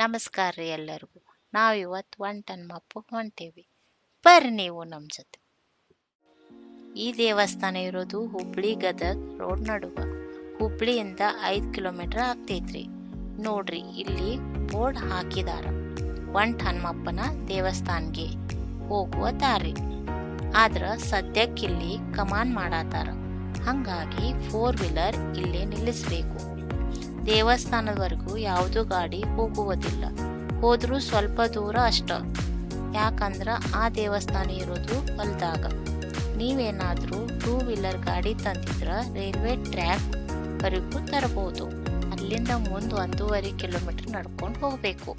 ನಮಸ್ಕಾರ ರೀ ಎಲ್ಲರಿಗೂ. ನಾವಿವತ್ತು ಒನ್ ಟನ್ ಮಪ್ಪ ಹೊಂಟೇವಿ. ಬರ್ರಿ ನೀವು ನಮ್ಮ ಜೊತೆ. ಈ ದೇವಸ್ಥಾನ ಇರೋದು ಹುಬ್ಳಿ ಗದಗ್ ರೋಡ್ ನಡುವ. ಹುಬ್ಳಿಯಿಂದ 5 ಕಿಲೋಮೀಟರ್ ಆಗ್ತೈತ್ರಿ. ನೋಡ್ರಿ ಇಲ್ಲಿ ಬೋರ್ಡ್ ಹಾಕಿದಾರ. ಒನ್ ಹನುಮಪ್ಪನ ದೇವಸ್ಥಾನ್ಗೆ ಹೋಗುವ ದಾರಿ. ಆದ್ರ ಸದ್ಯಕ್ಕಿಲ್ಲಿ ಕಮಾನ್ ಮಾಡಾತಾರ. ಹಂಗಾಗಿ 4 ವೀಲರ್ ಇಲ್ಲೇ ನಿಲ್ಲಿಸ್ಬೇಕು. ದೇವಸ್ಥಾನದವರೆಗೂ ಯಾವುದೂ ಗಾಡಿ ಹೋಗುವುದಿಲ್ಲ. ಹೋದ್ರೂ ಸ್ವಲ್ಪ ದೂರ ಅಷ್ಟ. ಯಾಕಂದ್ರ ಆ ದೇವಸ್ಥಾನ ಇರೋದು ಹೊಲ್ದಾಗ. ನೀವೇನಾದ್ರೂ 2 ವೀಲರ್ ಗಾಡಿ ತಂದಿದ್ರ ರೈಲ್ವೆ ಟ್ರ್ಯಾಕ್ ವರೆಗೂ ತರಬಹುದು. ಅಲ್ಲಿಂದ ಮುಂದೆ 1.5 ಕಿಲೋಮೀಟರ್ ನಡ್ಕೊಂಡು ಹೋಗ್ಬೇಕು.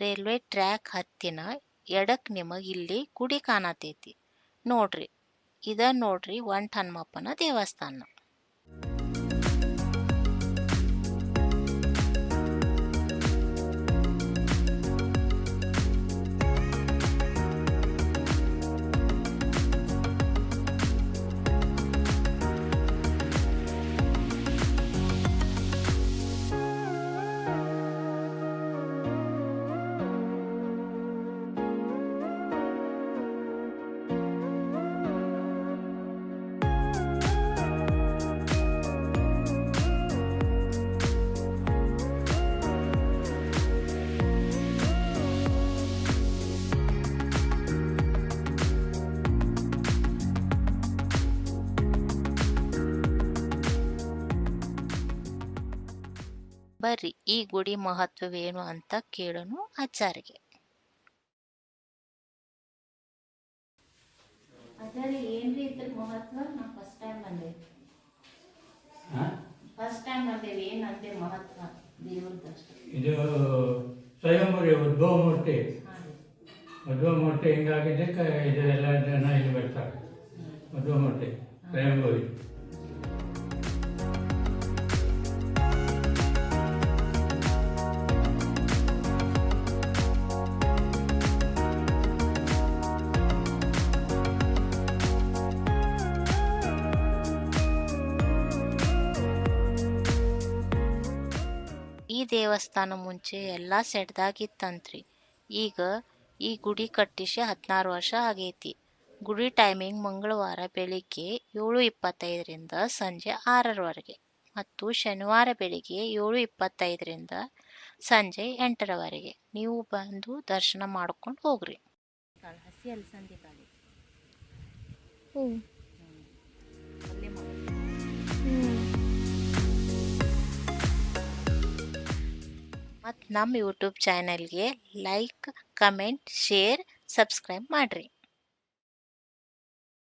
ರೈಲ್ವೆ ಟ್ರ್ಯಾಕ್ ಹತ್ತಿನ ಎಡಕ್ ನಿಮಗ್ ಇಲ್ಲಿ ಗುಡಿ ಕಾಣತೈತಿ ನೋಡ್ರಿ. ಇದ ನೋಡ್ರಿ ಒನ್ ಹನುಮಪ್ಪನ ದೇವಸ್ಥಾನ. ಬರ್ರಿ ಈ ಗುಡಿ ಮಹತ್ವವೇನು ಅಂತ ಕೇಳೋನು ಅಜ್ಜಾರಿಗೆ. ಅಜ್ಜಾರಿ ಏನ್ರಿ ಇದ್ರ ಮಹತ್ವ? ನಾ ಫಸ್ಟ್ ಟೈಮ್ ಬಂದೇವಿ. ಏನಂತೆ ಮಹತ್ವ ದೇವ್ರದ್ದು? ಇದು ಸ್ವಯಂವರಿ ಉದ್ಭವ ಮೂರ್ತಿ. ಉದ್ಭವ ಮೂರ್ತಿ ಹಿಂಗಾಗಿದ್ದಕ್ಕೆ ಇದು ಎಲ್ಲ ಜನ ಇಲ್ಲಿ ಬರ್ತಾರೆ. ಉದ್ಭವ ಮೂರ್ತಿ ಸ್ವಯಂಭವಿ. ಈ ದೇವಸ್ಥಾನ ಮುಂಚೆ ಎಲ್ಲಾ ಸೆಡ್ದಾಗಿತ್ತಂತ್ರಿ. ಈಗ ಈ ಗುಡಿ ಕಟ್ಟಿಸಿ 16 ವರ್ಷ ಆಗೈತಿ. ಗುಡಿ ಟೈಮಿಂಗ್ ಮಂಗಳವಾರ ಬೆಳಿಗ್ಗೆ 7:25ರಿಂದ ಸಂಜೆ 6ರವರೆಗೆ ಮತ್ತು ಶನಿವಾರ ಬೆಳಿಗ್ಗೆ 7:25ರಿಂದ ಸಂಜೆ 8ರವರೆಗೆ. ನೀವು ಬಂದು ದರ್ಶನ ಮಾಡ್ಕೊಂಡು ಹೋಗ್ರಿ. ಹಸಿ ಅಲಸಂದಿ ಕಾಳಿ ಮತ್ತು ನಮ್ಮ ಯೂಟ್ಯೂಬ್ ಚಾನಲ್ಗೆ ಲೈಕ್, ಕಮೆಂಟ್, ಶೇರ್, ಸಬ್ಸ್ಕ್ರೈಬ್ ಮಾಡ್ರಿ.